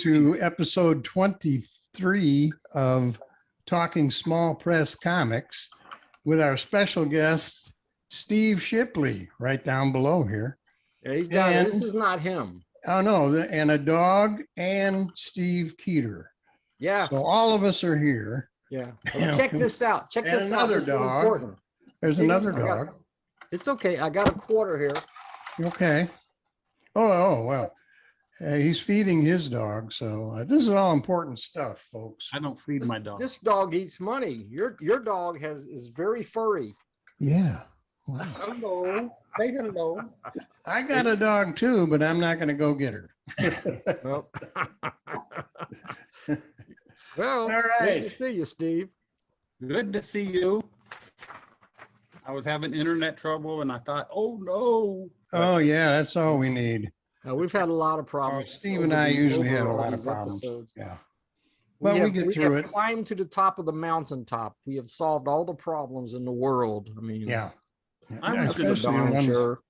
to episode 23 of Talking Small Press Comics with our special guest, Steve Shipley, right down below here. Yeah, he's down. This is not him. Oh, no, and a dog and Steve Keeter. Yeah. So all of us are here. Yeah. Well, check this out. Check this out. Another dog. Important. There's another dog. It's okay. I got a quarter here. Okay. Oh, well. He's feeding his dog, so this is all important stuff, folks. I don't feed my dog. This dog eats money. Your dog is very furry. Yeah. Wow. Hello. Say hello. I got a dog too, but I'm not going to go get her. Well, all right. Good to see you, Steve. Good to see you. I was having internet trouble, and I thought, oh no. Oh yeah, that's all we need. We've had a lot of problems. Steve and I usually have a lot of problems. Episodes. Yeah. Well, we get through it. We have climbed to the top of the mountaintop. We have solved all the problems in the world. I mean, yeah. I was to the darn sure.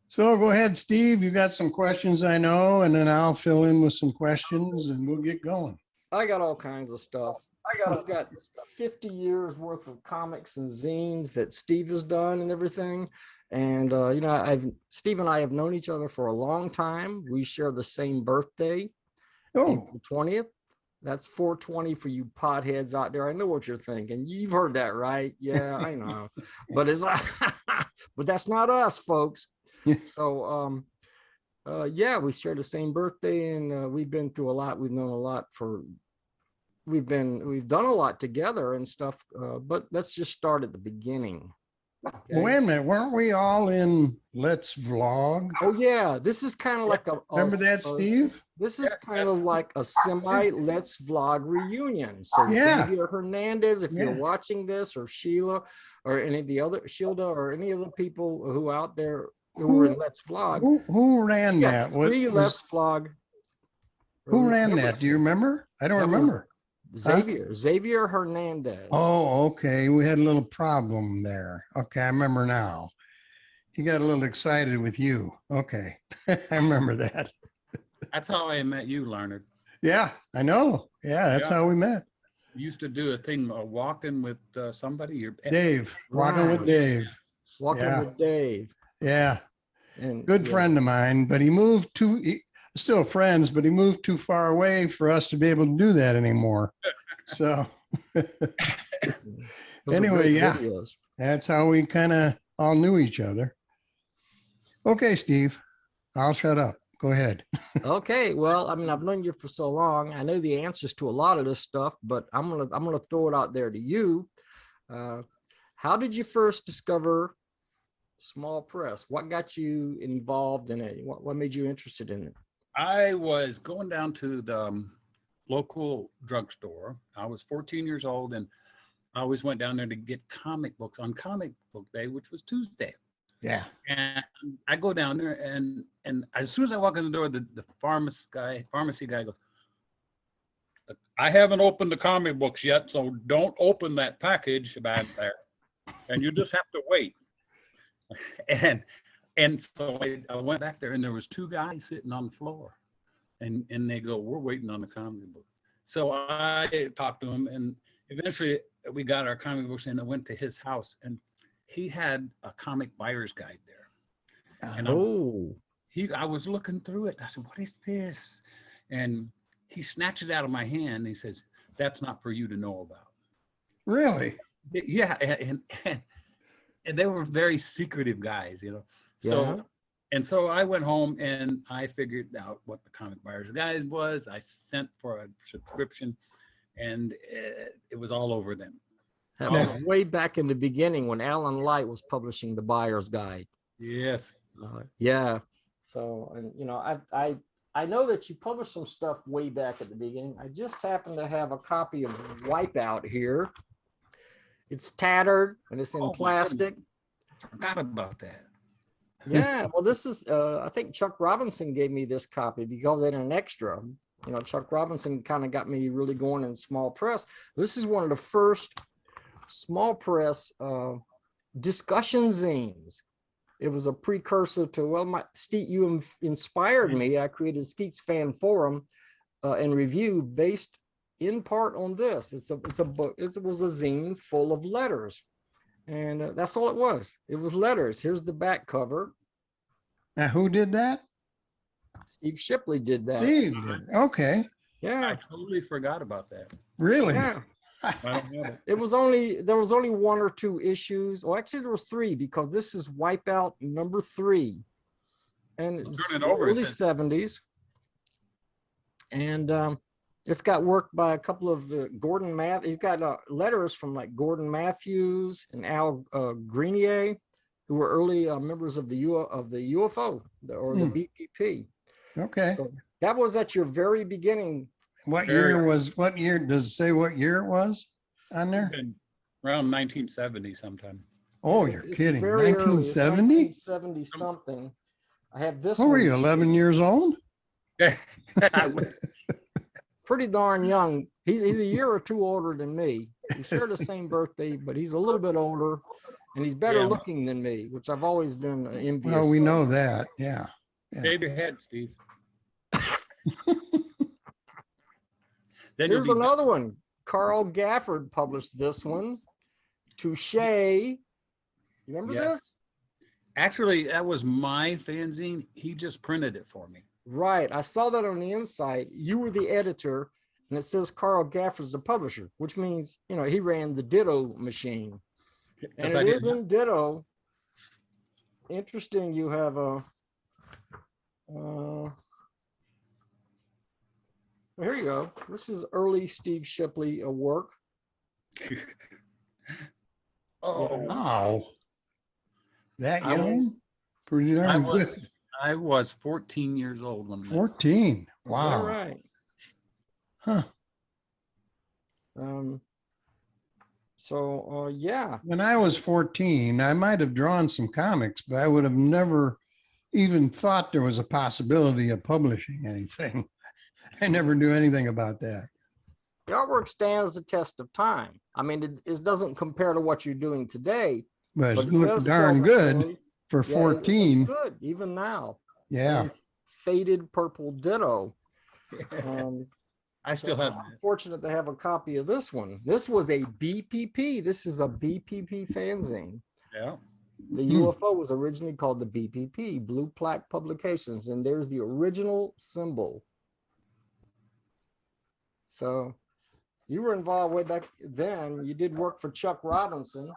So go ahead, Steve. You got some questions, I know, and then I'll fill in with some questions, and we'll get going. I got all kinds of stuff. I've got 50 years worth of comics and zines that Steve has done and everything. And, Steve and I have known each other for a long time. We share the same birthday, April 20th. That's 420 for you potheads out there. I know what you're thinking. You've heard that, right? Yeah, I know. But but that's not us, folks. So, we share the same birthday, and we've been through a lot. We've known a lot we've done a lot together and stuff. But let's just start at the beginning. Okay. Wait a minute, weren't we all in Let's Vlog? Oh yeah, this is kind of like remember that, Steve? This is kind of like a semi-Let's Vlog reunion. So Xavier Hernandez, if you're watching this, or Sheila, or any of the other or any of the people who out there who were in Let's Vlog. Who ran that? Let's Vlog. Who ran that? Do you remember? I don't remember. Xavier Hernandez. Oh, okay. We had a little problem there. Okay, I remember now. He got a little excited with you. Okay, I remember that. That's how I met you, Larned. Yeah, I know. Yeah, that's how we met. You used to do a thing, walking with somebody. Dave. Walking with Dave. Walking with Dave. Yeah. And good friend of mine, but he moved still friends, but he moved too far away for us to be able to do that anymore. So anyway, that's how we kind of all knew each other. Okay, Steve, I'll shut up. Go ahead. Okay. Well, I mean, I've known you for so long. I know the answers to a lot of this stuff, but I'm gonna throw it out there to you. How did you first discover small press? What got you involved in it? What made you interested in it? I was going down to the local drugstore. I was 14 years old, and I always went down there to get comic books on comic book day, which was Tuesday. Yeah. And I go down there, and as soon as I walk in the door, the pharmacy guy goes, "I haven't opened the comic books yet, so don't open that package back there, and you just have to wait." And so I went back there, and there was two guys sitting on the floor, and they go, "We're waiting on the comic book." So I talked to them, and eventually we got our comic books, and I went to his house, and he had a comic buyer's guide there. And I was looking through it. I said, "What is this?" And he snatched it out of my hand. And he says, "That's not for you to know about." Really? Yeah, and they were very secretive guys, you know. So, so I went home and I figured out what the comic buyer's guide was. I sent for a subscription, and it was all over them. That was way back in the beginning when Alan Light was publishing the buyer's guide. Yes. So, and I know that you published some stuff way back at the beginning. I just happen to have a copy of Wipeout here. It's tattered and it's in plastic. I forgot about that. Yeah, well, this is, I think Chuck Robinson gave me this copy because it's an extra. You know, Chuck Robinson kind of got me really going in small press. This is one of the first small press discussion zines. It was a precursor to, well, Steve, you inspired me. I created Skeet's Fan Forum and Review based in part on this. It's a book. It was a zine full of letters, and that's all it was. It was letters. Here's the back cover. Now, who did that? Steve Shipley did that. Steve did. Okay. Yeah. I totally forgot about that. Really? Yeah. I don't have it. There was only 1 or 2 issues. Well, actually, there was 3 because this is Wipeout number 3, and it's Turn it over, early it says. 70s, and it's got work by a couple of Gordon Math. He's got letters from like Gordon Matthews and Al Grenier, who were early members of the UFO or the BPP. Okay. So that was at your very beginning. What year does it say what year it was on there? Around 1970 sometime. Oh, you're It's kidding. very early. It's 1970? 1970 something. I have this What were one. you, 11 years old? Pretty darn young. He's a year or 2 older than me. We share the same birthday, but he's a little bit older, and he's better looking than me, which I've always been envious. Well, we know that. Yeah. Shave your head, Steve. Then Here's you'll be another one. Carl Gafford published this one. Touche. You remember this? Actually, that was my fanzine. He just printed it for me. Right. I saw that on the inside. You were the editor, and it says Carl Gafford's the publisher, which means, he ran the Ditto machine. And it is in Ditto. Interesting, you have a... here you go. This is early Steve Shipley work. Wow. That young? Pretty darn good. I was 14 years old when 14. Wow. All right. Huh. Yeah. When I was 14, I might have drawn some comics, but I would have never even thought there was a possibility of publishing anything. I never knew anything about that. The artwork stands the test of time. I mean, it doesn't compare to what you're doing today. But it it looked does darn tell the good story. for Yeah, 14. It's good, even now. Yeah. And faded purple Ditto. I still have I'm fortunate to have a copy of this one. This was a BPP. This is a BPP fanzine. Yeah. The UFO was originally called the BPP, Blue Plaque Publications, and there's the original symbol. So you were involved way back then. You did work for Chuck Robinson,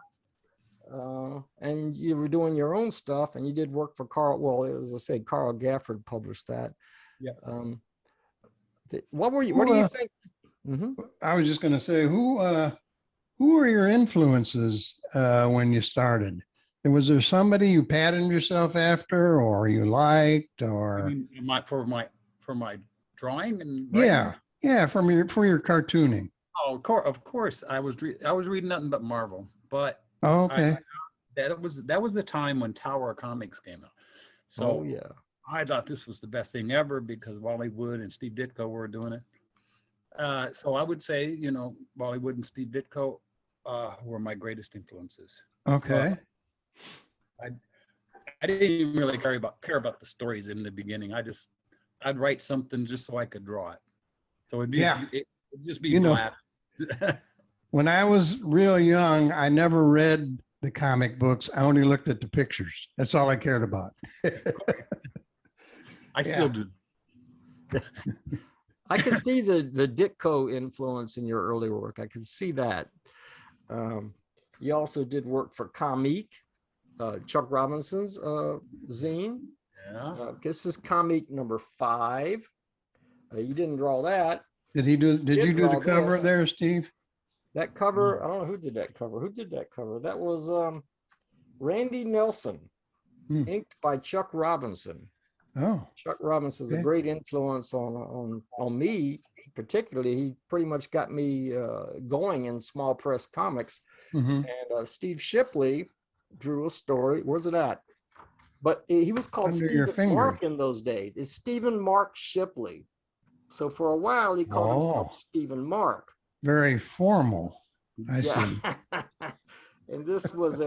and you were doing your own stuff, and you did work for Carl. Well, as I say, Carl Gafford published that. Yeah. What do you think? I was just going to say, who were your influences when you started? Was there somebody you patterned yourself after, or you liked, or? You mean for my drawing and writing? Yeah, for your cartooning. Oh, of course. I was reading nothing but Marvel, but okay. That was the time when Tower Comics came out. So yeah. I thought this was the best thing ever because Wally Wood and Steve Ditko were doing it. So I would say, Wally Wood and Steve Ditko were my greatest influences. Okay. I didn't even really care about the stories in the beginning. I'd write something just so I could draw it. So it'd just be black. When I was real young, I never read the comic books. I only looked at the pictures. That's all I cared about. I still do. I can see the Ditko influence in your early work. I can see that. You also did work for Comique, Chuck Robinson's zine. Yeah. This is Comique number 5. You didn't draw that. Did you do the cover there, Steve? That cover, I don't know who did that cover. Who did that cover? That was Randy Nelson, inked by Chuck Robinson. Oh. Chuck Robinson was a great influence on me, particularly. He pretty much got me going in small press comics. And Steve Shipley drew a story. Where's it at? But he was called Stephen Mark in those days. It's Stephen Mark Shipley. So for a while, he called himself Stephen Mark. Very formal. I see. And this was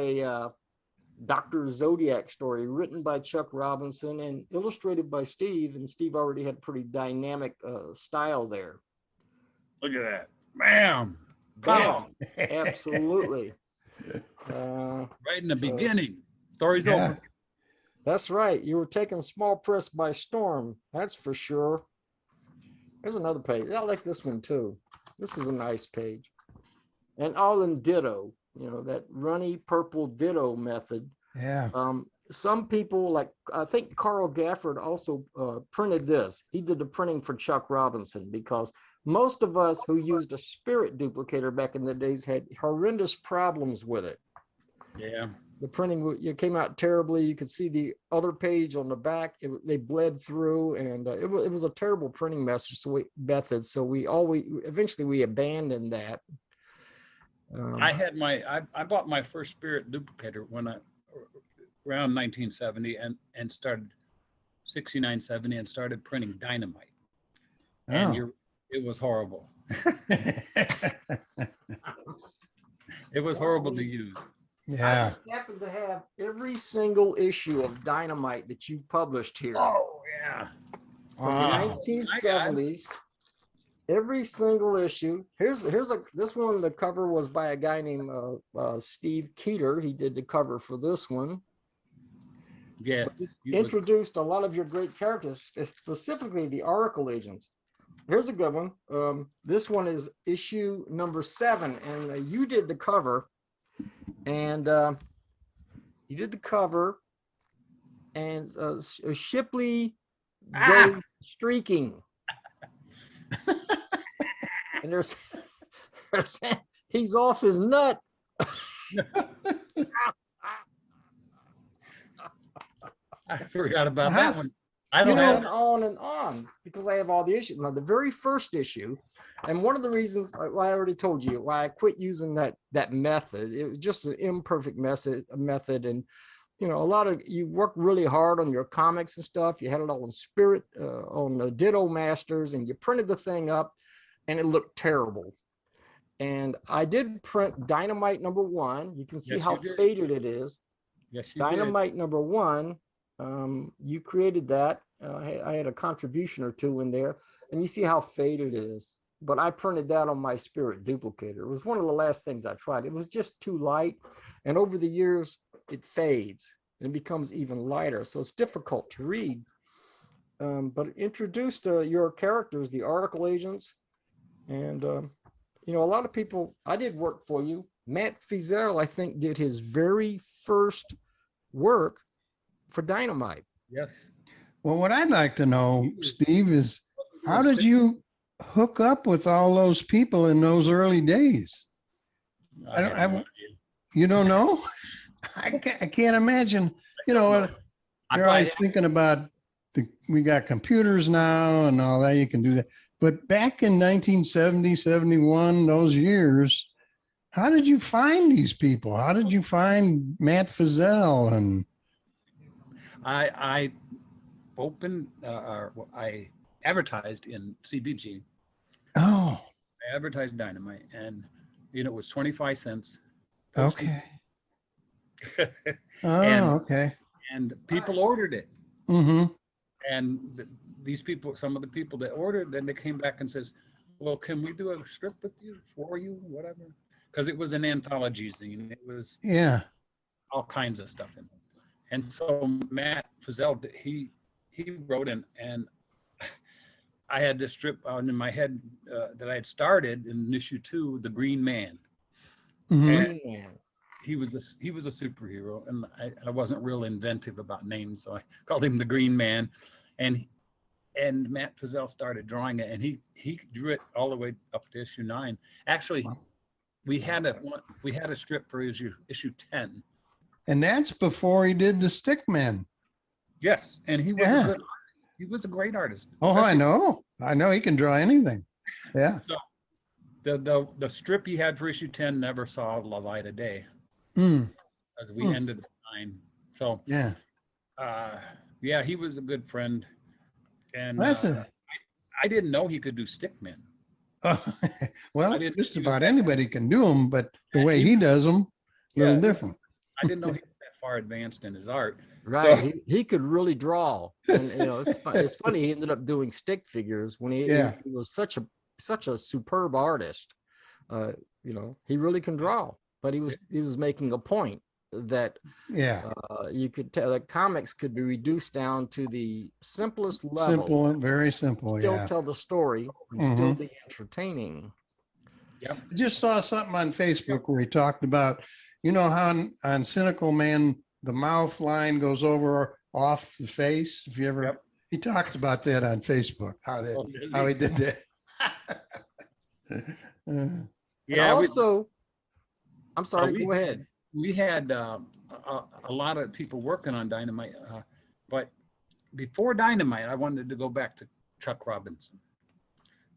Dr. Zodiac story written by Chuck Robinson and illustrated by Steve. And Steve already had pretty dynamic style there. Look at that. Bam. Bam. Absolutely. Right in the beginning. Story's over. That's right. You were taking small press by storm. That's for sure. There's another page. I like this one too. This is a nice page. And all in ditto, you know, that runny purple ditto method. Yeah. Some people, like I think Carl Gafford also printed this. He did the printing for Chuck Robinson because most of us who used a spirit duplicator back in the days had horrendous problems with it. Yeah. The printing, it came out terribly. You could see the other page on the back. They bled through, and it was a terrible printing method. So we eventually abandoned that. I bought my first spirit duplicator around 1970 and started 69, 70 and started printing dynamite. Oh. And it was horrible. It was horrible to use. Yeah. I happen to have every single issue of Dynamite that you published here. Oh, yeah. From the 1970s. Every single issue. This one. The cover was by a guy named Steve Keeter. He did the cover for this one. Yeah. Introduced a lot of your great characters, specifically the Oracle agents. Here's a good one. This one is issue number 7, and you did the cover. And you did the cover, and Shipley goes streaking. And there's he's off his nut. I forgot about that one. I don't have on and on because I have all the issues. Now, the very first issue, and one of the reasons why I already told you why I quit using that method, it was just an imperfect method, and you know, you worked really hard on your comics and stuff. You had it all in spirit, on the Ditto Masters, and you printed the thing up, and it looked terrible. And I did print Dynamite number 1. You can see how faded it is. Yes, you Dynamite number 1. You created that. I had a contribution or two in there, and you see how faded it is. But I printed that on my spirit duplicator. It was one of the last things I tried. It was just too light, and over the years it fades and becomes even lighter, so it's difficult to read. But it introduced your characters, the Oracle agents, and you know, a lot of people. I did work for you. Matt Feazell, I think, did his very first work for Dynamite. Yes. Well, what I'd like to know, Steve, is how did you hook up with all those people in those early days? You don't know? I can't imagine. You know, you're always thinking about we got computers now and all that. You can do that. But back in 1970, 71, those years, how did you find these people? How did you find Matt Feazell? And I I advertised in CBG. Oh. I advertised Dynamite, and you know, it was 25 cents. Okay. Okay. And people ordered it. Mm-hmm. And these people, some of the people that ordered, then they came back and says, "Well, can we do a strip with you, for you, whatever?" Because it was an anthology zine. It was all kinds of stuff in it. And so Matt Feazell, he wrote and I had this strip in my head that I had started in issue 2, The Green Man. Mm-hmm. And he was a superhero, and I wasn't real inventive about names, so I called him the Green Man. And Matt Feazell started drawing it, and he drew it all the way up to issue 9. Actually, we had a strip for issue 10. And that's before he did the Stickman. Yes, and he was a good artist. He was a great artist. Oh, I know. He can draw anything. Yeah. So the strip he had for issue 10 never saw the light of day. As we ended at 9. So yeah, he was a good friend. And I didn't know he could do Stickmen. Well, just about anybody can do them, but the way he does them, a little different. I didn't know he was that far advanced in his art. Right. He could really draw. And it's funny he ended up doing stick figures when he was such a superb artist. He really can draw. But he was making a point that you could tell that comics could be reduced down to the simplest level. Simple, very simple, still tell the story and still be entertaining. Yep. I just saw something on Facebook where he talked about, how on Cynical Man, the mouth line goes off the face. If you ever, he talked about that on Facebook, how he did that. Yeah. Also, I'm sorry. Go ahead. We had a lot of people working on Dynamite, but before Dynamite, I wanted to go back to Chuck Robinson,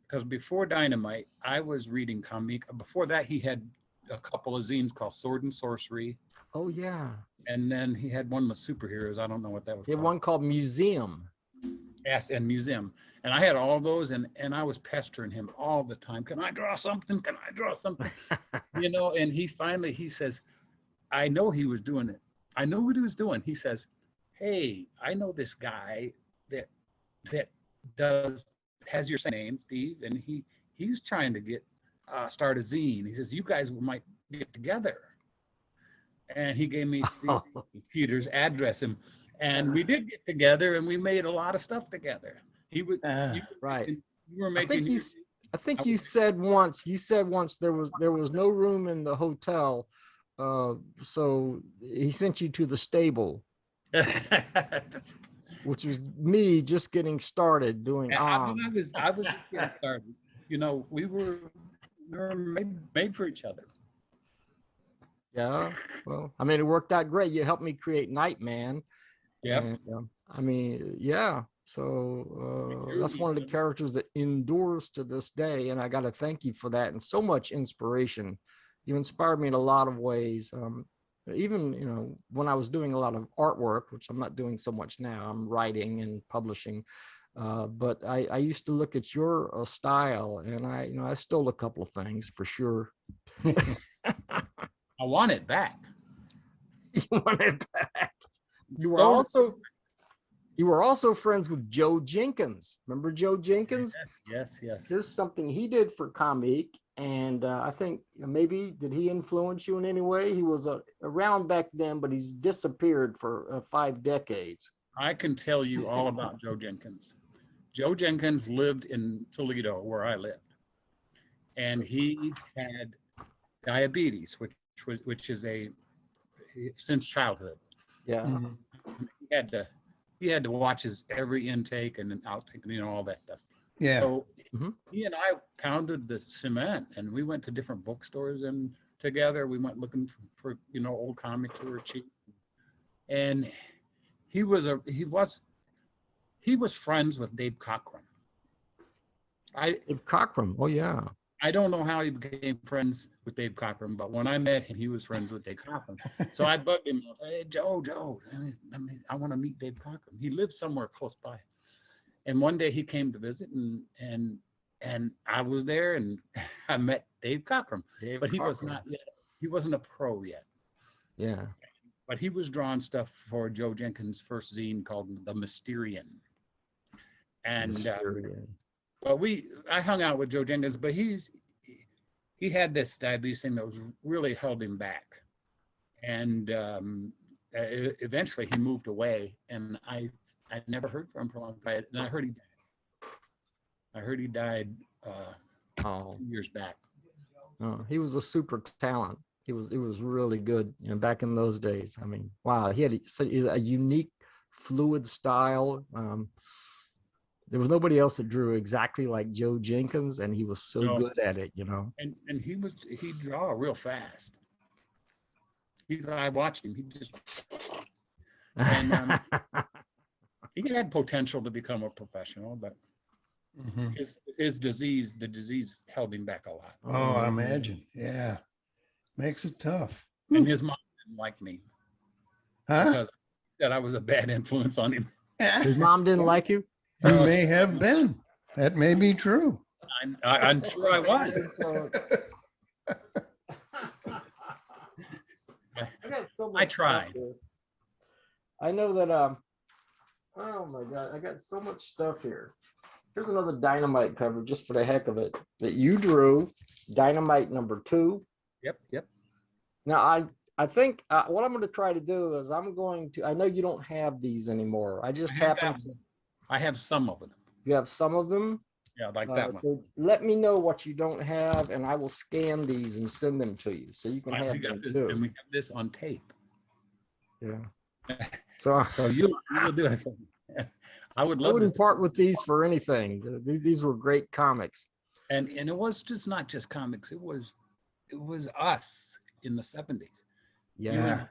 because before Dynamite, I was reading comic. Before that, he had a couple of zines called Sword and Sorcery. Oh yeah. And then he had one with superheroes. I don't know what that was. He had one called Museum. Yes, and Museum. And I had all those, and I was pestering him all the time. Can I draw something? Can I draw something? And he says, I know he was doing it. I know what he was doing. He says, hey, I know this guy that has your same name, Steve, and he's trying to start a zine. He says, you guys might get together. And he gave me Steve Peter's address, and we did get together, and we made a lot of stuff together. He was right. You were making. I think you said once there was no room in the hotel, so he sent you to the stable, which was me just getting started doing. I was just getting started. We were made for each other. Yeah, well, it worked out great. You helped me create Nightman. Yeah. So that's one of the characters that endures to this day, and I got to thank you for that, and so much inspiration. You inspired me in a lot of ways. Even when I was doing a lot of artwork, which I'm not doing so much now, I'm writing and publishing. But I used to look at your style, and I stole a couple of things for sure. I want it back. You want it back. You were also friends with Joe Jenkins. Remember Joe Jenkins? Yes. Here's something he did for comic, and I think maybe did he influence you in any way? He was around back then, but he's disappeared for 5 decades. I can tell you all about Joe Jenkins. Joe Jenkins lived in Toledo, where I lived, and he had diabetes, which is since childhood. Yeah. Mm-hmm. He had to watch his every intake and outtake, all that stuff. Yeah. So he and I pounded the cement, and we went to different bookstores, and together we went looking for old comics that were cheap. And he was friends with Dave Cockrum. Dave Cockrum. Oh yeah. I don't know how he became friends with Dave Cockrum, but when I met him, he was friends with Dave Cockrum. So I bugged him. Hey, Joe, I want to meet Dave Cockrum. He lives somewhere close by. And one day he came to visit, and I was there, and I met Dave Cockrum. But he wasn't a pro yet. Yeah. But he was drawing stuff for Joe Jenkins' first zine called The Mysterian. And but I hung out with Joe Jenkins, but he had this diabetes thing that was really held him back, and eventually he moved away, and I never heard from him for a long time. And I heard he died. 2 years back. Oh, he was a super talent. He was really good, back in those days. Wow, he had a unique, fluid style. There was nobody else that drew exactly like Joe Jenkins, and he was so good at it, And he draw real fast. I watched him. He had potential to become a professional, but the disease held him back a lot. Oh, I imagine. Yeah, makes it tough. And his mom didn't like me. Huh? Because he said I was a bad influence on him. His mom didn't like you? You may have been. That may be true. I'm sure I was. I tried. I know that oh my God, I got so much stuff here. Here's another Dynamite cover just for the heck of it that you drew. Dynamite #2. Yep, yep. Now I think what I'm going to try to do is I'm going to. I know you don't have these anymore. I just happen to. I have some of them. You have some of them. Yeah, like that one. So let me know what you don't have, and I will scan these and send them to you, so you can have them too. And we have this on tape. Yeah. So you'll do it. I would love. I wouldn't part with these for anything. These were great comics. And it was just not just comics. It was us in the 70s. Yeah.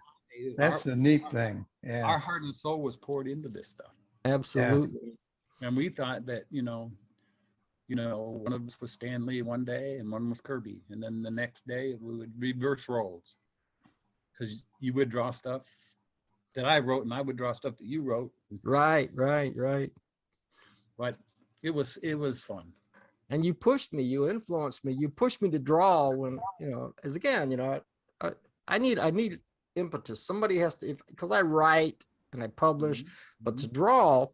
That's the neat thing. Yeah. Our heart and soul was poured into this stuff. Absolutely. Yeah. And we thought that, one of us was Stan Lee one day and one was Kirby. And then the next day we would reverse roles. Because you would draw stuff that I wrote and I would draw stuff that you wrote. Right. But it was fun. And you pushed me, you influenced me, you pushed me to draw when, as again, I need impetus. Somebody has to, because I write and I publish, but to draw,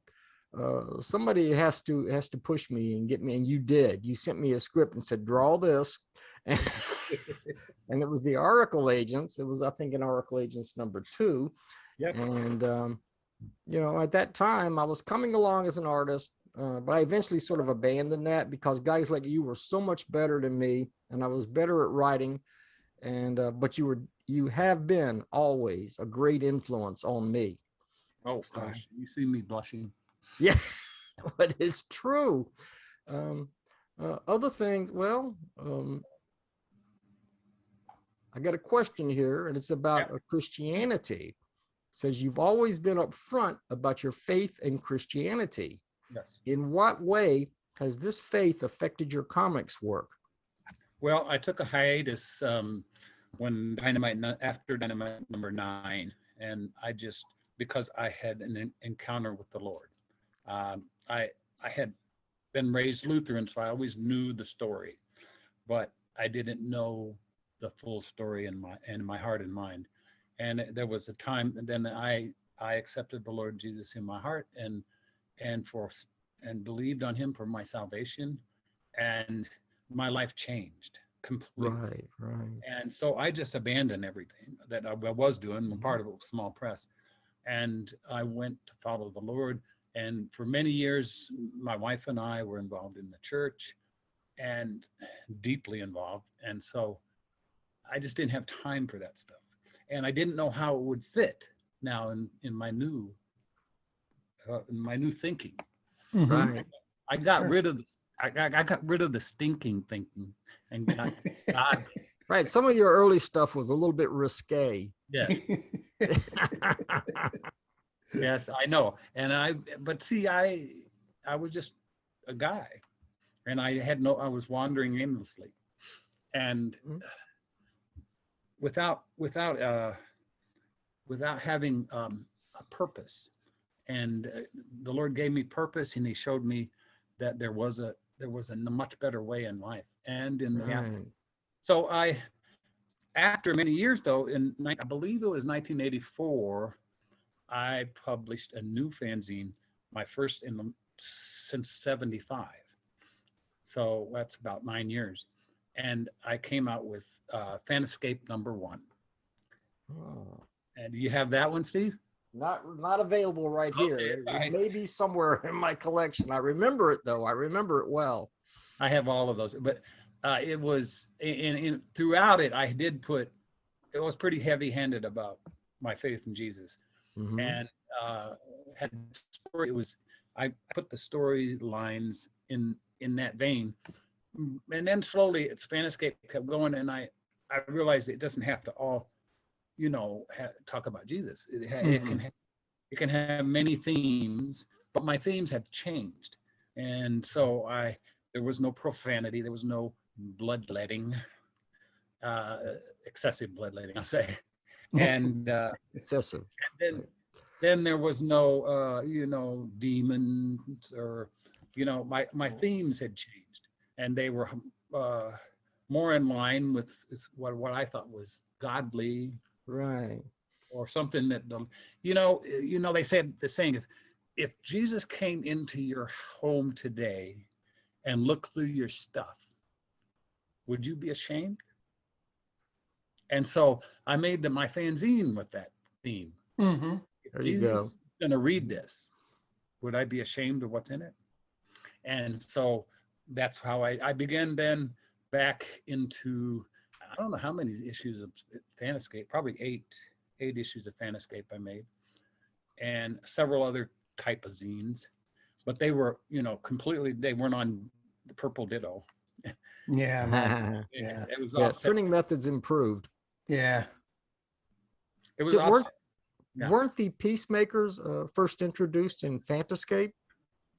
somebody has to push me and get me, and you did. You sent me a script and said, draw this. And, and it was the Oracle Agents. It was, I think, in Oracle Agents #2. Yep. And, at that time, I was coming along as an artist. But I eventually sort of abandoned that because guys like you were so much better than me, and I was better at writing. And but you have been always a great influence on me. Oh gosh, you see me blushing. Yeah, but it's true. Other things, well, I got a question here, and it's about Christianity. It says you've always been upfront about your faith in Christianity. Yes. In what way has this faith affected your comics work? Well, I took a hiatus when after Dynamite #9, and because I had an encounter with the Lord. I had been raised Lutheran, so I always knew the story, but I didn't know the full story in my heart and mind. And there was a time, and then I accepted the Lord Jesus in my heart and believed on him for my salvation, and my life changed completely. Right. And so I just abandoned everything that I was doing. Part of it was small press, and I went to follow the Lord. And for many years, my wife and I were involved in the church, and deeply involved. And so I just didn't have time for that stuff, and I didn't know how it would fit now in my new thinking. Right. I got rid of the stinking thinking and got God. Right. Some of your early stuff was a little bit risque. Yes. Yes, I know. But see, I was just a guy, and I was wandering aimlessly, and without having a purpose. And the Lord gave me purpose, and he showed me that there was a much better way in life and in the after. So after many years though, I believe it was 1984, I published a new fanzine, my first since 75. So that's about 9 years. And I came out with Fanescape #1. Oh. And do you have that one, Steve? Not available right here. It may be somewhere in my collection. I remember it though. I remember it well. I have all of those, but it was throughout it. I did put. It was pretty heavy-handed about my faith in Jesus, and had story. It was. I put the storylines in that vein, and then slowly, Fanescape kept going, and I realized it doesn't have to all. Talk about Jesus. It can have many themes, but my themes have changed, and so there was no profanity, there was no bloodletting, excessive bloodletting, I'll say, and excessive. And then there was no demons or my themes had changed, and they were more in line with what I thought was godly. Right. or something that they said the saying is, if Jesus came into your home today and looked through your stuff, would you be ashamed? And so I made my fanzine with that theme. Mm-hmm. If There you Jesus go. is going to read this, would I be ashamed of what's in it? And so that's how I began then back into, I don't know how many issues of Fanescape, probably eight issues of Fanescape I made, and several other type of zines, but they were, completely, they weren't on the Purple Ditto. Yeah. Yeah, It was offset. printing methods improved. Yeah. It was offset. Yeah. Weren't the Peacemakers first introduced in Fantascape?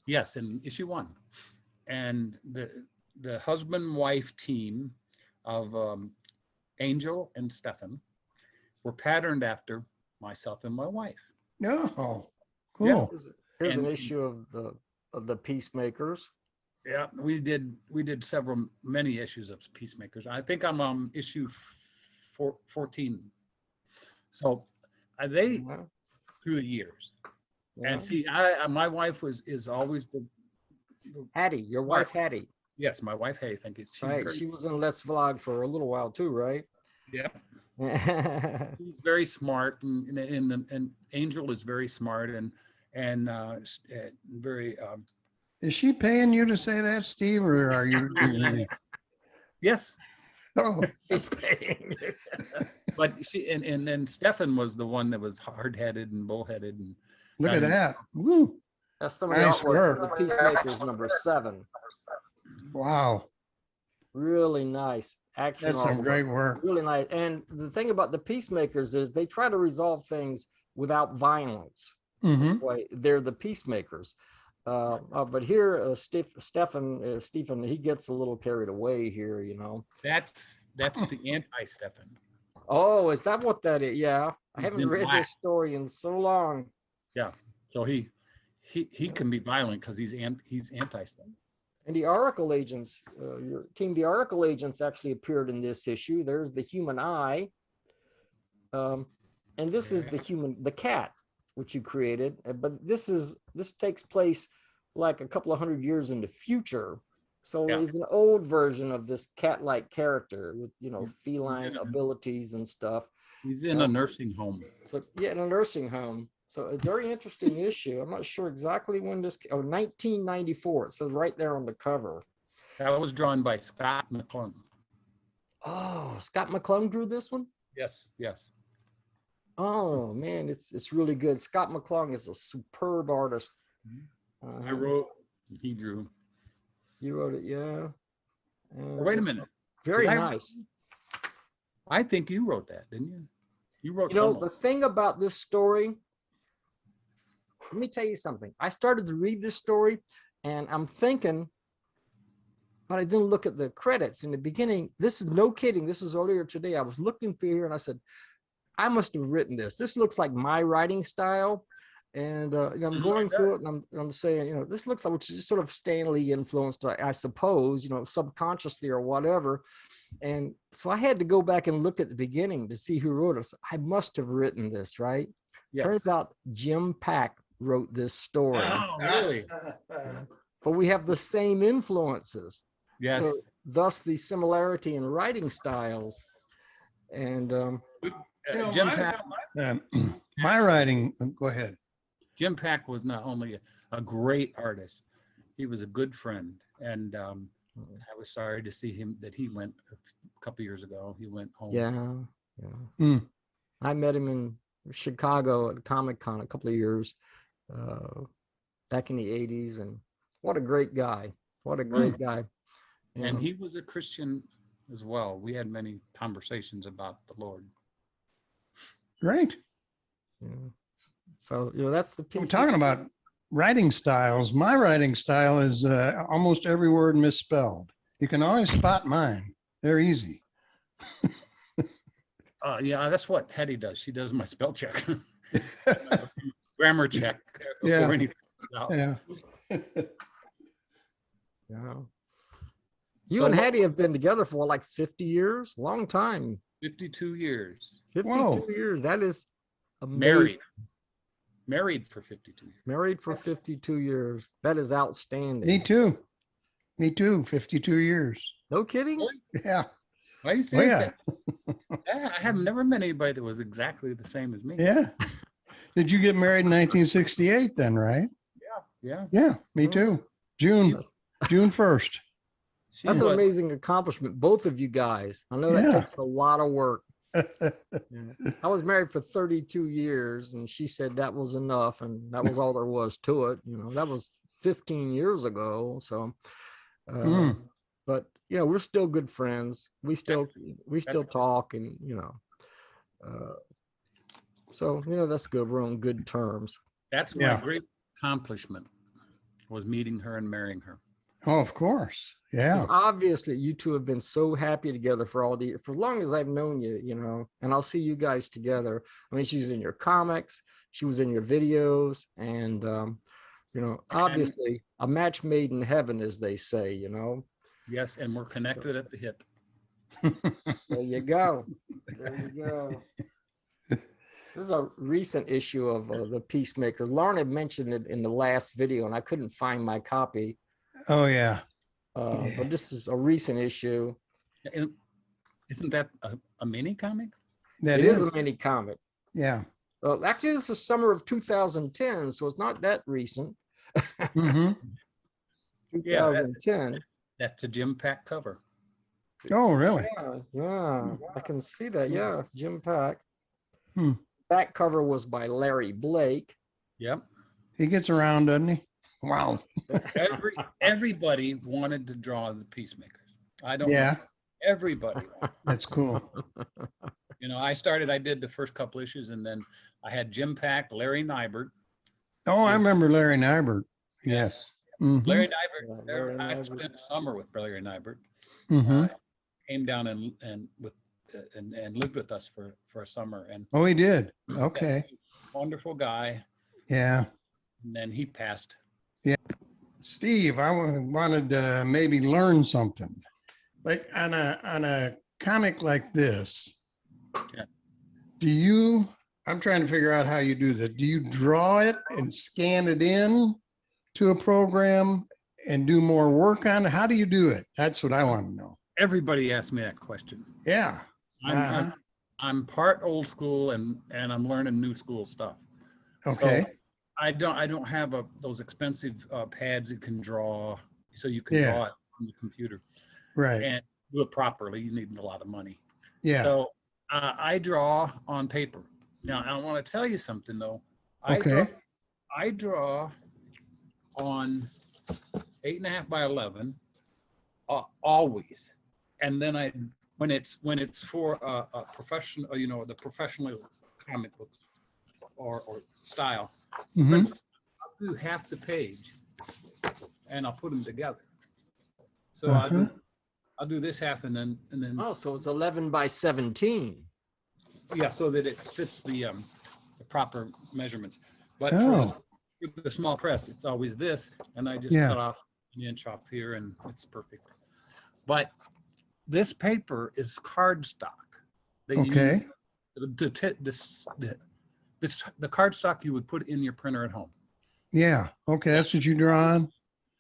Yes, in issue 1. And the husband-wife team of Angel and Stefan were patterned after myself and my wife. No. Yeah. Cool. Here's And- an issue of the Peacemakers. Yeah, we did many issues of Peacemakers. I think I'm on issue 14. So they Yeah. through the years. Yeah. And see, my wife is always the Hattie, your wife Hattie. yes, my wife. Hey, thank you. She's Right. very, She was in Let's Vlog for a little while too, right? yeah. Yeah. She's very smart, and Angel is very smart and very Is she paying you to say that, Steve, or are you? yes. Oh, She's paying. But she and then Stefan was the one that was hard-headed and bullheaded and look at that. Woo. That's some of the Nice artwork work. for the Peacemakers number 7. Wow. Really nice action. That's some artwork. great work. Really nice. And the thing about the Peacemakers is they try to resolve things without violence. Mm-hmm. Way they're the Peacemakers. But here, Stephen, he gets a little carried away here, that's the anti-Stefan. Oh, is that what that is? Yeah, I He's haven't in read black. this story in so long. Yeah. So he can be violent because he's anti-Stefan. And the Oracle agents, your team, the Oracle agents actually appeared in this issue. There's the human eye, and this is the cat, which you created. But this takes place like a couple of hundred years in the future. So Yeah. he's an old version of this cat-like character with feline abilities and stuff. He's in a nursing home. So yeah, in a nursing home. So a very interesting issue. I'm not sure exactly when 1994. It says right there on the cover. That was drawn by Scott McClung. Oh, Scott McClung drew this one? Yes. Oh man, it's really good. Scott McClung is a superb artist. I wrote, he drew. You wrote it, yeah. Wait a minute. Very Did I- nice. I think you wrote that, didn't you? You wrote You know, some of the thing about this story, let me tell you something. I started to read this story and I'm thinking, but I didn't look at the credits in the beginning. This is no kidding. This was earlier today. I was looking through here and I said, I must have written this. This looks like my writing style. And I'm going through it and I'm saying, this looks like which is sort of Stanley influenced, I suppose, subconsciously or whatever. And so I had to go back and look at the beginning to see who wrote it. I must have written this, right? Yes. Turns out Jim Pack wrote this story. Oh, really? But we have the same influences. Yes. So thus the similarity in writing styles. And Jim Pack. My writing, go ahead. Jim Pack was not only a great artist, he was a good friend, and I was sorry to see that he went a couple years ago. He went home. Yeah. Mm. I met him in Chicago at Comic-Con a couple of years back in the 80s, and what a great guy. What a great guy. And he was a Christian as well. We had many conversations about the Lord. Great. Yeah. So, that's the piece. We're talking about writing styles. My writing style is almost every word misspelled. You can always spot mine. They're easy. Yeah, that's what Hetty does. She does my spell check, grammar check. Yeah. Before anything comes out. Yeah. Yeah. You and Hattie have been together for like 50 years? Long time. 52 years. 52 Whoa. years. That is Married. Married for 52 years. Married for 52 years. That is outstanding. Me too. Me too. 52 years. No kidding? Really? Yeah. Why are you Oh, saying yeah. that? Yeah, I have never met anybody that was exactly the same as me. Yeah. Did you get married in 1968 then, right? Yeah. Yeah, me Oh. too. June 1st. She That's an was- amazing accomplishment, both of you guys. I know that Yeah. takes a lot of work. Yeah. I was married for 32 years, and she said that was enough, and that was all there was to it. You know, that was 15 years ago. So, Mm. but you know, we're still good friends. We still talk, and you know, so you know that's good. We're on good terms. That's my Yeah. great accomplishment, was meeting her and marrying her. Oh, of course. Yeah. 'Cause obviously, you two have been so happy together for as long as I've known you, you know, and I'll see you guys together. I mean, she's in your comics, she was in your videos, and, you know, obviously a match made in heaven, as they say, you know. Yes, and we're connected at the hip. There you go. There you go. This is a recent issue of the Peacemaker. Lauren had mentioned it in the last video, and I couldn't find my copy. Oh, yeah. But this is a recent issue. And isn't that a mini comic? That It is is. a mini comic. Yeah. Well, actually, this is summer of 2010, so it's not that recent. Hmm. 2010. That's a Jim Pack cover. Oh, really? Yeah, I can see that. Yeah, Jim Pack. Hmm. That cover was by Larry Blake. Yep. He gets around, doesn't he? Wow. Everybody wanted to draw the Peacemakers. I don't Yeah. know. Everybody. That's cool. You know, I did the first couple issues, and then I had Jim Pack, Larry Nybert. Oh, I remember Larry Nybert. Yes. Mhm. Larry Yeah, Nybert, Larry I Nybert. spent a summer with Larry Nybert. Mhm. Came down and lived with us for a summer. And Oh, he did. Okay. wonderful guy. Yeah. And then he passed. Steve, I wanted to maybe learn something. Like on a comic like this, Yeah. I'm trying to figure out how you do that. Do you draw it and scan it in to a program and do more work on it? How do you do it? That's what I want to know. Everybody asked me that question. Yeah. I'm part old school and I'm learning new school stuff. Okay. So I don't have those expensive pads you can draw, so you can Yeah. draw it on the computer Right. and do it properly. You need a lot of money. Yeah. So I draw on paper. Now I want to tell you something though. Okay. I draw on 8.5 by 11 always, and then when it's for a professional, you know, the professional comic books or style, Mhm. I'll do half the page and I'll put them together. So Uh-huh. I'll do this half and then Oh, so it's 11 by 17. yeah, so that it fits the proper measurements. But Oh. for the small press, it's always this, and I just Yeah. cut off an inch off here, and it's perfect. But this paper is cardstock. Okay. The cardstock you would put in your printer at home. Yeah. Okay. That's what you draw on.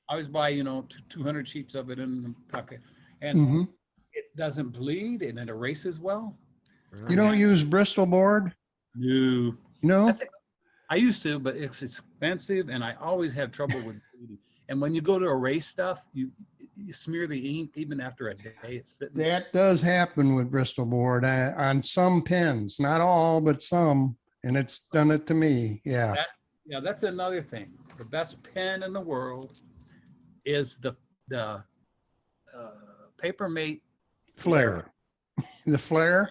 I always buy, 200 sheets of it in the pocket, and Hmm. it doesn't bleed, and it erases well. You don't use Bristol board? No. No. I used to, but it's expensive, and I always have trouble with bleeding. And when you go to erase stuff, you smear the ink even after a day. It's sitting. That does happen with Bristol board on some pens, not all, but some, and it's done it to me. Yeah. Yeah, that's another thing. The best pen in the world is the Papermate Flare. The flare?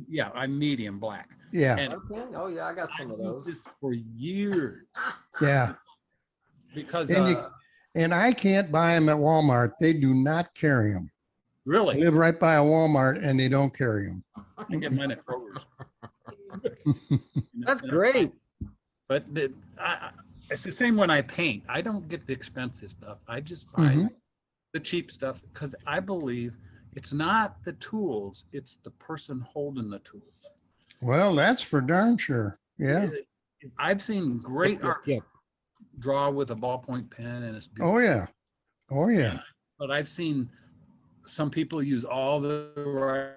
Yeah, I'm medium black. Yeah. And Okay. Oh, yeah, I got some of I those. used this for years Yeah. because And I can't buy them at Walmart. They do not carry them. I really, live right by a Walmart and they don't carry them. I get mine at Kroger's. That's great. But it's the same when I paint. I don't get the expensive stuff. I just buy the cheap stuff because I believe it's not the tools, it's the person holding the tools. Well, that's for darn sure. Yeah. I've seen great Yep, art yep. draw with a ballpoint pen, and it's beautiful. Oh yeah. Oh yeah. But I've seen some people use all the right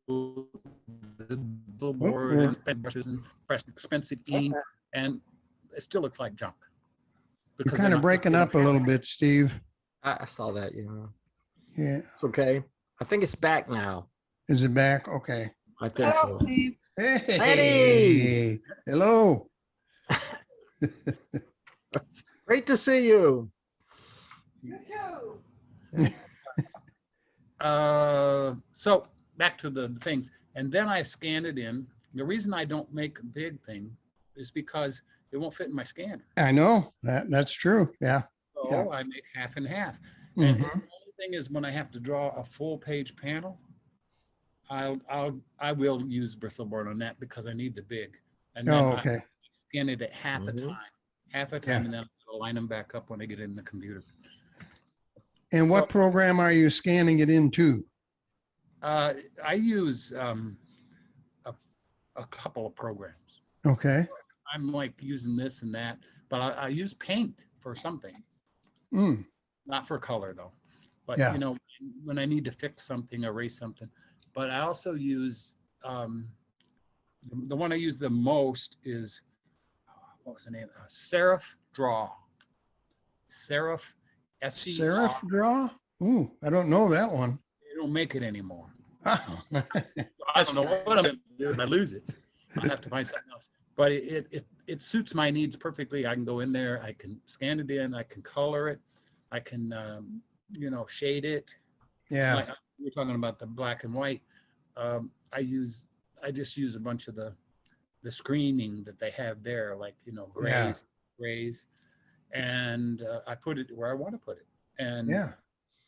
the billboard we're- and pen brushes and fresh expensive ink, and it still looks like junk. You're Because kind of breaking up a little bit, Steve. I saw that, yeah. Yeah. It's okay. I think it's back now. Is it back? Okay. I think so. Hey. Eddie! Hello. Great to see you. So back to the things, and then I scan it in. The reason I don't make a big thing is because it won't fit in my scanner. I know that's true. Yeah. So Yeah. I make half and half. And the Mhm. only thing is when I have to draw a full page panel, I will use Bristolboard on that because I need the big. And then Oh, I okay. scan it at half a Mhm. time, Yeah. and then I'll line them back up when I get in the computer. And what program are you scanning it into? I use a couple of programs. Okay. I'm like using this and that, but I use Paint for some things, Mm. not for color though. But Yeah. you know, when I need to fix something, erase something. But I also use the one I use the most is what was the name? Serif Draw. Serif SC. Serif Draw? Ooh, I don't know that one. They don't make it anymore. Oh. I don't know what I'm gonna do if I lose it. I'll have to find something else. But it suits my needs perfectly. I can go in there, I can scan it in, I can color it, I can you know, shade it. Yeah. Like we were talking about the black and white. I just use a bunch of the screening that they have there, like, you know, grays, and I put it where I want to put it. And Yeah.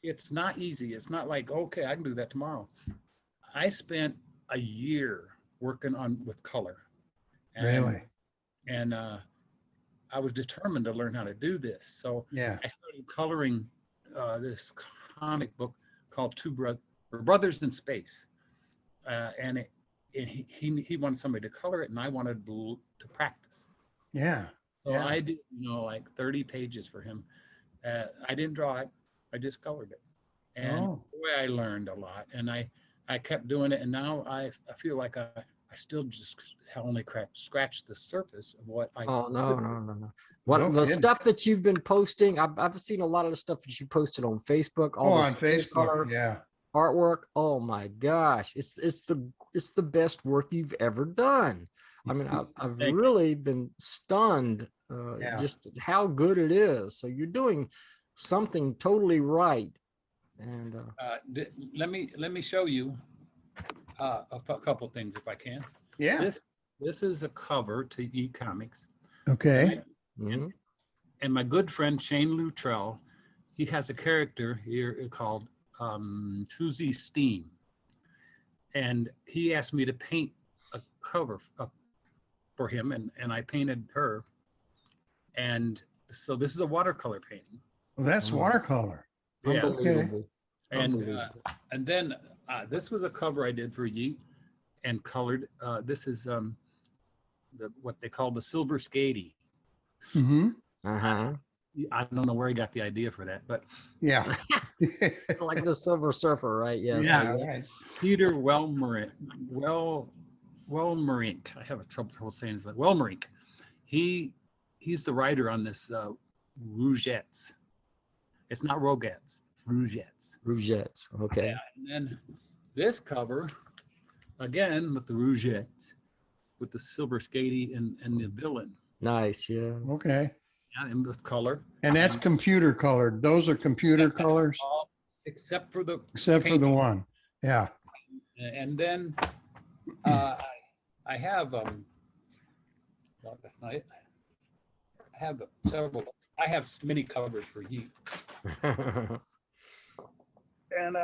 it's not easy. It's not like, okay, I can do that tomorrow. I spent a year working with color. And, Really? And I was determined to learn how to do this. So Yeah. I started coloring this comic book called Brothers in Space. And he wanted somebody to color it, and I wanted to practice. Yeah. So Yeah. I did, you know, like 30 pages for him. I didn't draw it. I just colored it. And boy, I learned a lot. And I kept doing it. And now I feel like I still just only scratched the surface of what I. Oh, no. What No the kidding. stuff that you've been posting, I've seen a lot of the stuff that you posted on Facebook. Oh, All on the Facebook. Yeah. artwork. Oh my gosh, it's the best work you've ever done. I mean, I've really been stunned Yeah. just how good it is. So you're doing something totally right. And Let me show you a couple things if I can. Yeah. This is a cover to e-comics. Okay. mhm. And my good friend Shane Luttrell, he has a character here called Susie Steam. And he asked me to paint a cover for him, and I painted her. And so this is a watercolor painting. Well, that's watercolor. Yeah. Unbelievable. And Unbelievable. and then this was a cover I did for Yeet and colored. This is what they call the Silver Skatey. Mm-hmm. Uh-huh. I don't know where he got the idea for that, but Yeah. Like the Silver Surfer, right? Yes. Yeah. Right. Peter Wellmerink. I have a trouble saying his name. Wellmerink. He's the writer on this Rougettes. It's not Rogettes. Rougettes. Rougettes. Okay. Yeah, and then this cover, again with the Rougettes, with the Silver Skatey and the villain. Nice. Yeah. Okay. Yeah, and with color. And that's computer colored. Those are computer colors, All, except for the the one. Yeah. And then I have well, that's not it. I have several. I have many covers for Yeet. And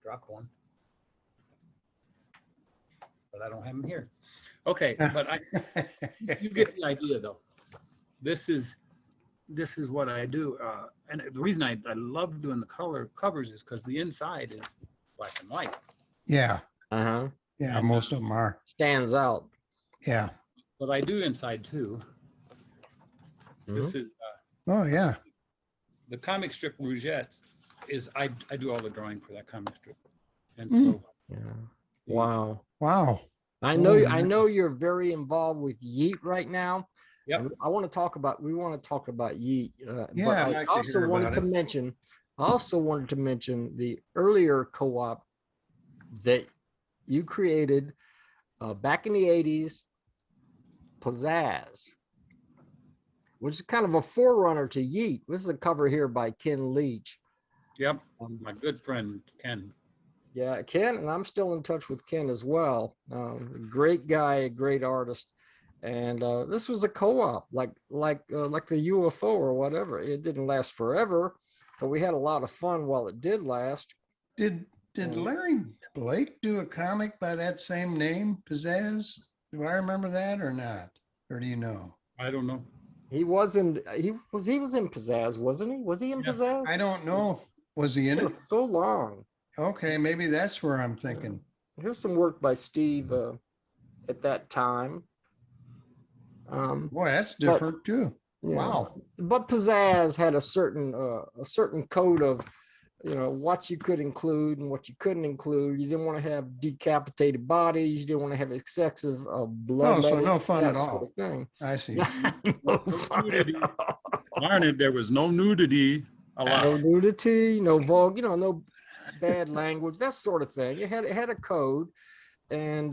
drop one, but I don't have them here. Okay, but you get the idea though. This is what I do, and the reason I love doing the color covers is because the inside is black and white. Yeah. Uh-huh. Yeah, And, most of them are. Stands out. Yeah. but I do inside too. This Mhm. is Oh, yeah. the comic strip Rougettes. I do all the drawing for that comic strip, and Mm. so Yeah. the- Wow. Wow. I Oh, know yeah. you're very involved with Yeet right now. Yep. And we want to talk about Yeet, Yeah, but I'd I like to also hear wanted about to it. mention the earlier co-op that you created back in the 80s, Pizzazz, which is kind of a forerunner to Yeet. This is a cover here by Ken Leach. Yep. My good friend Ken. Yeah, Ken, and I'm still in touch with Ken as well. Great guy, a great artist, and this was a co-op, like the UFO or whatever. It didn't last forever, but we had a lot of fun while it did last. Did And Larry Blake do a comic by that same name, Pizzazz? Do I remember that or not? Or do you know? I don't know. he was in Pizzazz, wasn't he? Was he in Yeah. Pizzazz? I don't know. Was he in It it? was so long. Okay, maybe that's where I'm thinking. Here's some work by Steve at that time. Boy, that's But different too. yeah. Wow. But Pizzazz had a certain code of, what you could include and what you couldn't include. You didn't want to have decapitated bodies. You didn't want to have excessive blood. Oh, so no fun that at sort all. of thing. I see. No fun at Nudity. all. Larned, there was no nudity No allowed. nudity, no vulgar, no bad language, that sort of thing. It had a code, and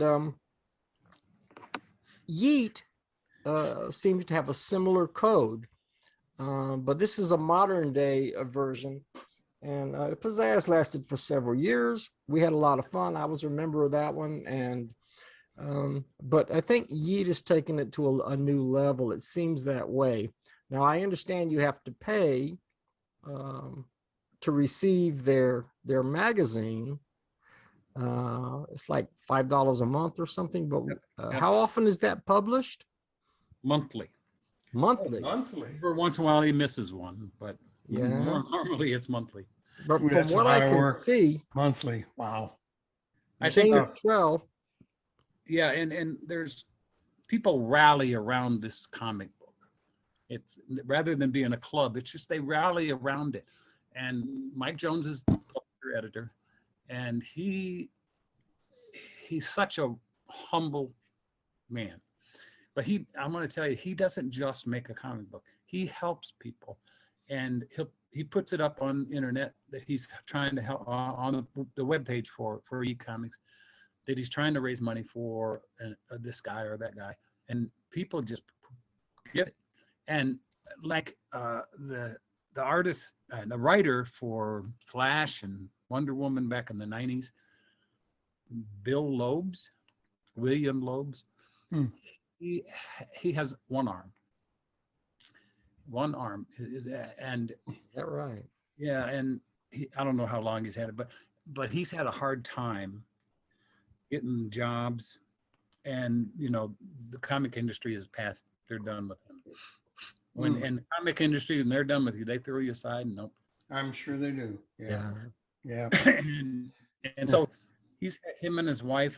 Yeet seems to have a similar code, but this is a modern day version. And Pizzazz lasted for several years. We had a lot of fun. I was a member of that one, and but I think Yeet has taken it to a new level. It seems that way. Now I understand you have to pay to receive their magazine. It's like $5 a month or something. But Yep. how often is that published? Monthly. Monthly. Monthly. Every once in a while he misses one, but Yeah. normally it's monthly. But Ooh, from that's a what lot I of can work. see, Monthly. Wow. I think James Trell. Yeah, and there's people rally around this comic book. It's rather than being a club, it's just they rally around it. And Mike Jones is the publisher editor, and he's such a humble man. But I'm going to tell you, he doesn't just make a comic book. He helps people, and he puts it up on internet that he's trying to help on the webpage for e-comics, that he's trying to raise money for this guy or that guy, and people just get it. And like the artist, the writer for Flash and Wonder Woman back in the 90s, William Lobes, Hmm. he has one arm, and Is that right? yeah, and I don't know how long he's had it, but he's had a hard time getting jobs, and the comic industry is past, they're done with him. And the comic industry, when they're done with you, they throw you aside, and nope. I'm sure they do. Yeah. Yeah. and so him and his wife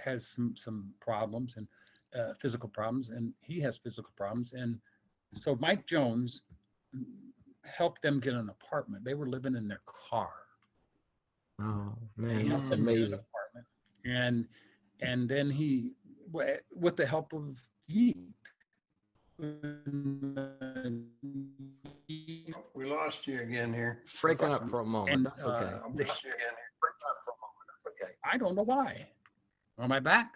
has some problems, and physical problems, and he has physical problems, and so Mike Jones helped them get an apartment. They were living in their car. Oh He man, helped that's them get an amazing. apartment, and then he, with the help of Yeet. We lost you again here. Breaking up for a moment. And, That's okay. I don't know why. Am I back?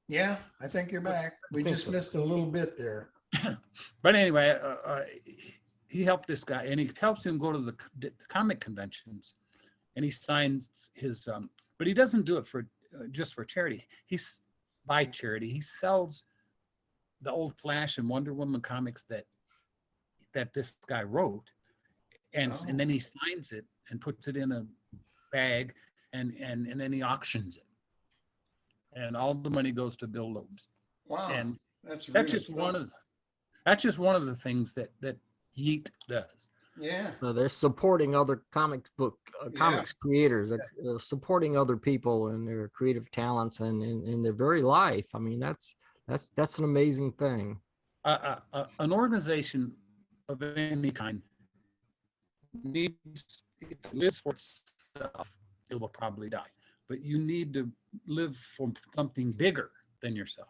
Yeah, I think you're back. We think just so. missed a little bit there. But anyway, he helped this guy, and he helps him go to the comic conventions, and he signs his. But he doesn't do it for just for charity. He's by charity. He sells the old Flash and Wonder Woman comics that this guy wrote, and then he signs it and puts it in a bag, and then he auctions it, and all the money goes to Bill Lobes. Wow. And that's that's really just one of the things that Yeet does. Yeah. They're supporting other comics creators, supporting other people and their creative talents and in their very life. I mean, that's an amazing thing. An organization of any kind needs, if it lives for itself, it will probably die. But you need to live for something bigger than yourself.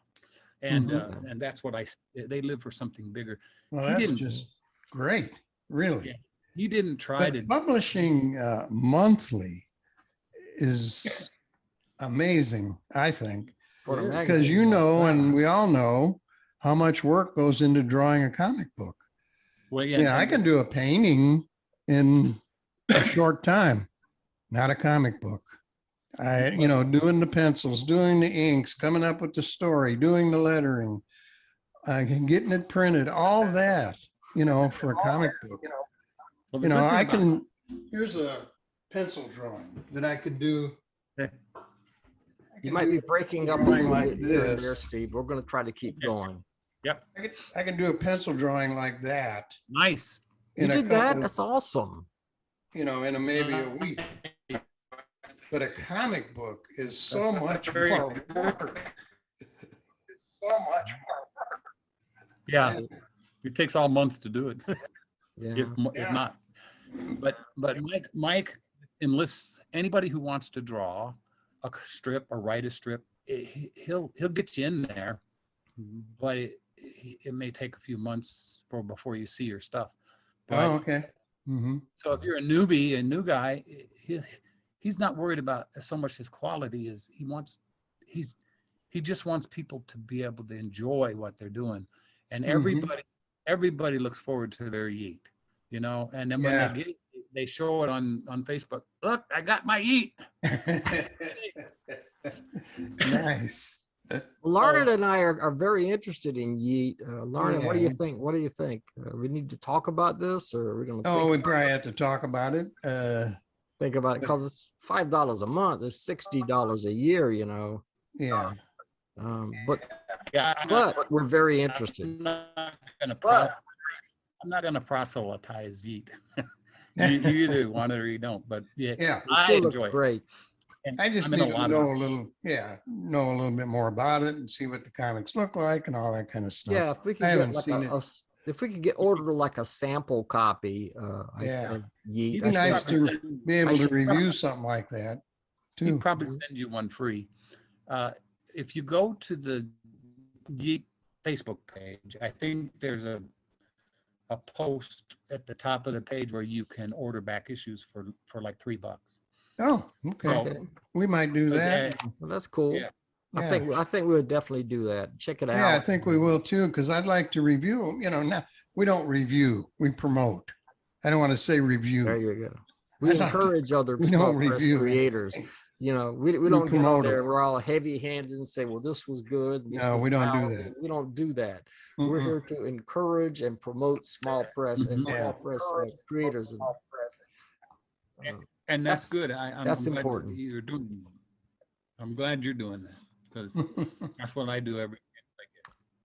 And and that's what they live for something bigger. Well, that's just great, really. Yeah, he didn't try to. Publishing monthly is amazing, I think, because you know, and we all know how much work goes into drawing a comic book. Well, Yeah, I can do a painting in a short time, not a comic book. Doing the pencils, doing the inks, coming up with the story, doing the lettering, getting it printed, all that, for a comic book. Well, here's a pencil drawing that I could do. You might be breaking up a little bit here and there, Steve. We're going to try to keep going. Yep. I can do a pencil drawing like that. Nice. You did that? That's awesome. In maybe a week. But a comic book is so much more work. Yeah. It takes all month to do it. Yeah. If not. But Mike enlists anybody who wants to draw a strip or write a strip. He'll get you in there, but it may take a few months before you see your stuff. But, okay. Mm-hmm. So if you're a newbie, a new guy, he's not worried about so much his quality as he just wants people to be able to enjoy what they're doing, and everybody looks forward to their yeet, and then when they get it, they show it on Facebook. Look, I got my yeet. Nice. Larned and I are very interested in yeet. Larned, what do you think? What do you think? We need to talk about this, or are we going to? We probably have to talk about it. Think about it, because it's $5 a month. It's $60 a year. Yeah. But we're very interested. I'm not gonna proselytize yeet. you either want it or you don't. But I enjoy it. Great. And I just need to know a little bit more about it and see what the comics look like and all that kind of stuff. Yeah, if we could if we could order like a sample copy, it'd be nice to be able to review something like that too. He'd probably send you one free. If you go to the Geek Facebook page, I think there's a post at the top of the page where you can order back issues for like $3. Oh, okay. So, we might do that. Well, that's cool. Yeah. I think we would definitely do that. Check it out. Yeah, I think we will too, because I'd like to review. We don't review, we promote. I don't want to say review. There you go. We encourage other small press creators. We don't get out there. We're all heavy-handed and say, "Well, this was good." No, we don't do that. We don't do that. We're here to encourage and promote small press and small press creators. And that's good. That's important. You're doing. I'm glad you're doing that, because that's what I do every day.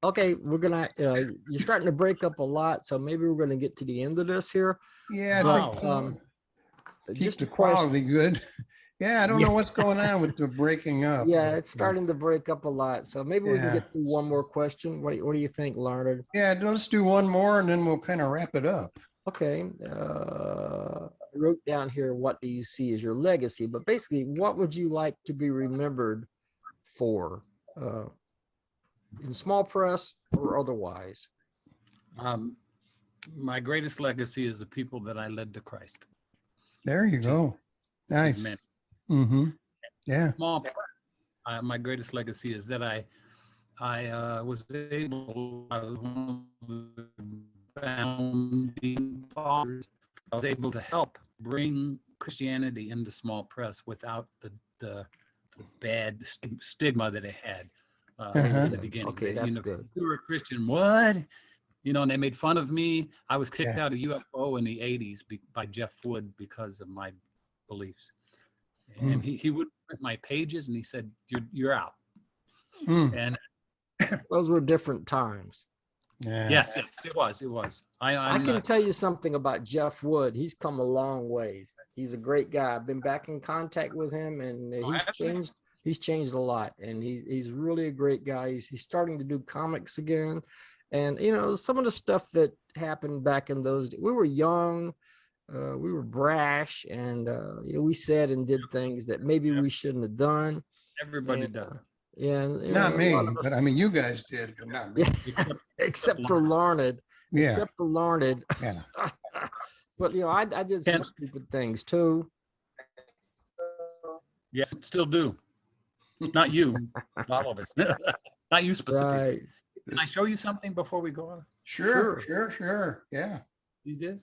Okay, we're gonna. You're starting to break up a lot, so maybe we're gonna get to the end of this here. Yeah, keep the quality good. Yeah, I don't know what's going on with the breaking up. Yeah, it's starting to break up a lot, so maybe we can get through one more question. What do you think, Larned? Yeah, let's do one more, and then we'll kind of wrap it up. Okay. I wrote down here, what do you see as your legacy? But basically, what would you like to be remembered for, in small press or otherwise? My greatest legacy is the people that I led to Christ. There you go. Nice. Amen. Mm-hmm. Yeah. Small press. My greatest legacy is that I was one of the founding fathers. I was able to help bring Christianity into small press without the bad stigma that it had in the beginning. Okay, that's good. You were a Christian, what? And they made fun of me. I was kicked out of UFO in the 80s by Jeff Wood because of my beliefs. And he would print my pages, and he said, you're out. And those were different times. Yeah. Yes, it was. I can tell you something about Jeff Wood. He's come a long ways. He's a great guy. I've been back in contact with him, and he's changed. He's changed a lot, and he's really a great guy. He's starting to do comics again, and you know, some of the stuff that happened back in those days, we were young, we were brash, and you know, we said and did things that maybe we shouldn't have done. Everybody And, does. Yeah, and, you Not know, a me, lot of us- but I mean, you guys did, but not me. except for Larned. Yeah. Except for Larned. Yeah. But you know, I did some stupid things too. Yeah, still do. Not you, all of us. Not you specifically. Right. Can I show you something before we go on? Sure. Yeah. See this?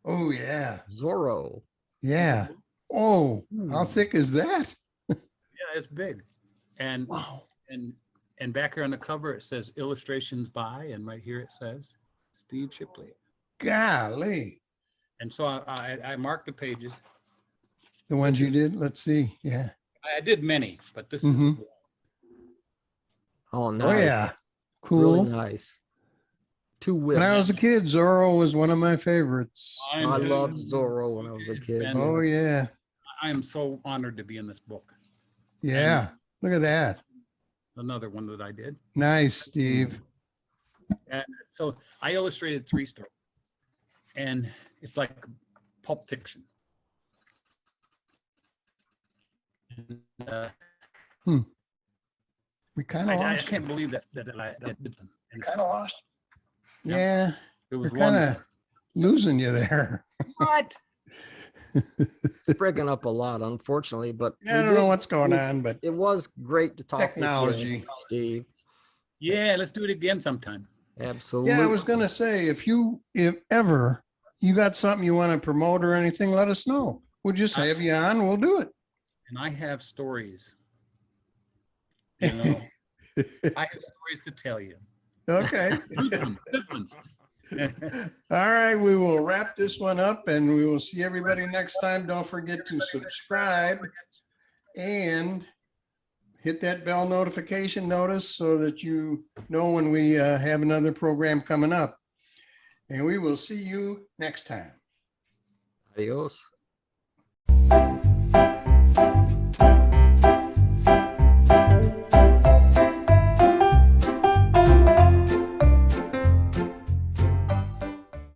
Oh, yeah. Zorro. Yeah. Oh, how thick is that? Yeah, it's big. And Wow. and back here on the cover it says illustrations by, and right here it says Steve Shipley. Golly. And so I marked the pages. The ones you did? Let's see. Yeah. I did many, but this Mhm. is Oh, nice. Oh, yeah. Cool. Really nice. Two whips. When I was a kid, Zorro was one of my favorites. I loved Zorro when I was a kid. And- Oh, yeah. I am so honored to be in this book. Yeah. Look at that. Another one that I did. Nice, Steve. And so I illustrated 3 stories, and it's like Pulp Fiction. And, We kind of I lost. can't believe that I did them. And Kind of lost. Yeah. Yeah. it We're was kind wonderful. of losing you there. What? It's breaking up a lot, unfortunately, but I don't know what's going on, but it was great to talk Technology. with you, Steve. Yeah, let's do it again sometime. Absolutely. yeah, I was going to say, if ever you got something you want to promote or anything, let us know. We'll just have you on. We'll do it. And I have stories. You know, I have stories to tell you. Okay. Good ones. All right, we will wrap this one up and we will see everybody next time. Don't forget to subscribe and hit that bell notification notice so that you know when we have another program coming up. And we will see you next time. Adios.